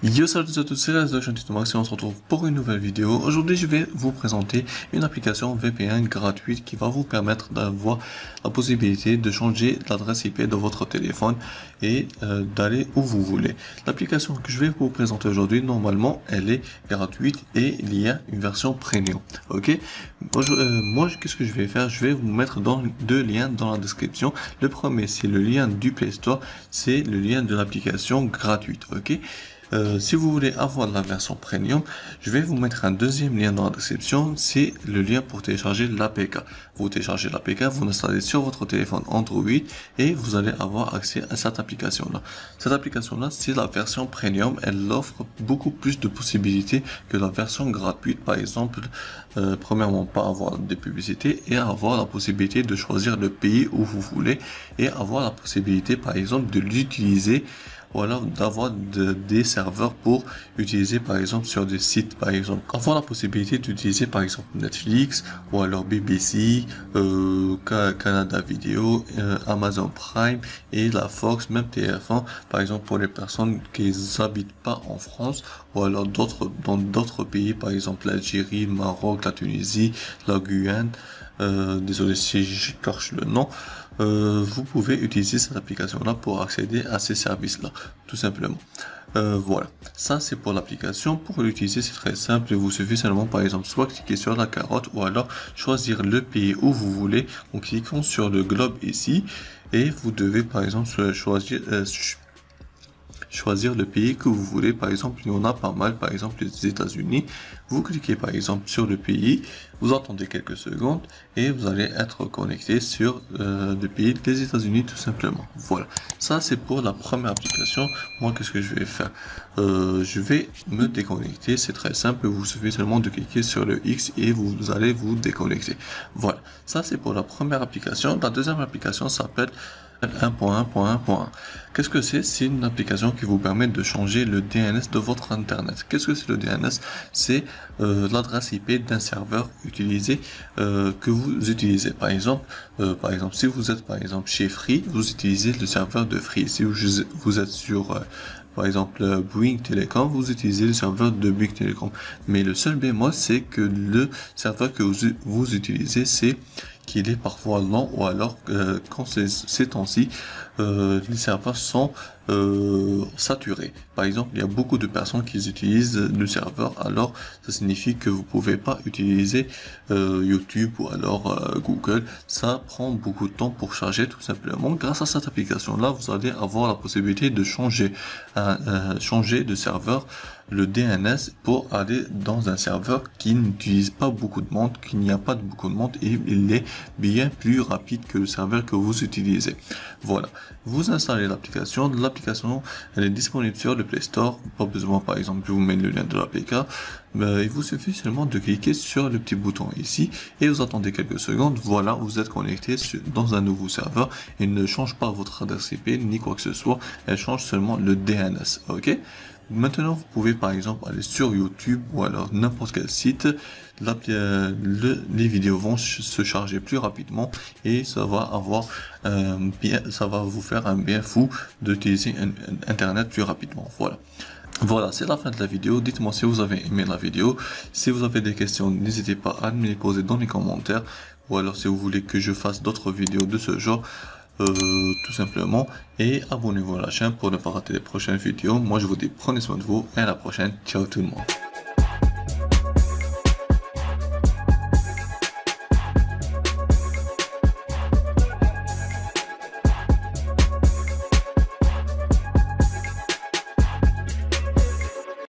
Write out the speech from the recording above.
Yo, salut à tous, c'est Rez de Max et on se retrouve pour une nouvelle vidéo. Aujourd'hui, je vais vous présenter une application VPN gratuite qui va vous permettre d'avoir la possibilité de changer l'adresse IP de votre téléphone et d'aller où vous voulez. L'application que je vais vous présenter aujourd'hui, normalement, elle est gratuite et il y a une version premium. Ok. Moi, qu'est-ce que je vais faire? Je vais vous mettre deux liens dans la description. Le premier, c'est le lien du Play Store, c'est le lien de l'application gratuite. Ok. Si vous voulez avoir la version premium, je vais vous mettre un deuxième lien dans la description, c'est le lien pour télécharger l'APK. Vous téléchargez l'APK, vous l'installez sur votre téléphone Android et vous allez avoir accès à cette application-là. Cette application-là, c'est la version premium, elle offre beaucoup plus de possibilités que la version gratuite. Par exemple, premièrement, pas avoir des publicités et avoir la possibilité de choisir le pays où vous voulez et avoir la possibilité, par exemple, de l'utiliser ou alors d'avoir des serveurs pour utiliser par exemple sur des sites, par exemple avoir la possibilité d'utiliser par exemple Netflix ou alors BBC, Canada Video, Amazon Prime et la Fox, même TF1 par exemple pour les personnes qui n'habitent pas en France ou alors dans d'autres pays, par exemple l'Algérie, le Maroc, la Tunisie, la Guyane. Désolé si j'écorche le nom. Vous pouvez utiliser cette application là pour accéder à ces services là, tout simplement. Voilà, ça c'est pour l'application. Pour l'utiliser, c'est très simple, il vous suffit seulement par exemple soit cliquer sur la carotte ou alors choisir le pays où vous voulez en cliquant sur le globe ici et vous devez par exemple choisir le pays que vous voulez. Par exemple, il y en a pas mal, par exemple les États-Unis. Vous cliquez par exemple sur le pays, vous attendez quelques secondes et vous allez être connecté sur le pays des États-Unis tout simplement. Voilà, ça c'est pour la première application. Moi, qu'est-ce que je vais faire? Je vais me déconnecter, c'est très simple, vous suffit seulement de cliquer sur le X et vous allez vous déconnecter. Voilà, ça c'est pour la première application. La deuxième application s'appelle 1.1.1.1. Qu'est-ce que c'est? C'est une application qui vous permet de changer le DNS de votre internet. Qu'est-ce que c'est le DNS? C'est l'adresse IP d'un serveur utilisé que vous utilisez. Par exemple, si vous êtes par exemple chez Free, vous utilisez le serveur de Free. Si vous êtes sur par exemple Bouygues Telecom, vous utilisez le serveur de Bouygues Telecom. Mais le seul bémol, c'est que le serveur que vous utilisez, c'est qu'il est parfois lent ou alors quand ces temps-ci les serveurs sont saturés. Par exemple, il y a beaucoup de personnes qui utilisent le serveur, alors ça signifie que vous pouvez pas utiliser YouTube ou alors Google. Ça prend beaucoup de temps pour charger tout simplement. Grâce à cette application là, vous allez avoir la possibilité de changer de serveur, le DNS, pour aller dans un serveur qui n'utilise pas beaucoup de monde, qu'il n'y a pas beaucoup de monde et il est bien plus rapide que le serveur que vous utilisez. Voilà, vous installez l'application. L'application, elle est disponible sur le Play Store. Pas besoin, par exemple, je vous mets le lien de l'APK. Il vous suffit seulement de cliquer sur le petit bouton ici et vous attendez quelques secondes. Voilà, vous êtes connecté dans un nouveau serveur. Il ne change pas votre adresse IP ni quoi que ce soit. Elle change seulement le DNS. Ok. Maintenant, vous pouvez par exemple aller sur YouTube ou alors n'importe quel site. Les vidéos vont se charger plus rapidement et ça va vous faire un bien fou d'utiliser Internet plus rapidement. Voilà, c'est la fin de la vidéo. Dites-moi si vous avez aimé la vidéo. Si vous avez des questions, n'hésitez pas à me les poser dans les commentaires. Ou alors si vous voulez que je fasse d'autres vidéos de ce genre, tout simplement. Et abonnez-vous à la chaîne pour ne pas rater les prochaines vidéos. Moi je vous dis prenez soin de vous et à la prochaine. Ciao tout le monde.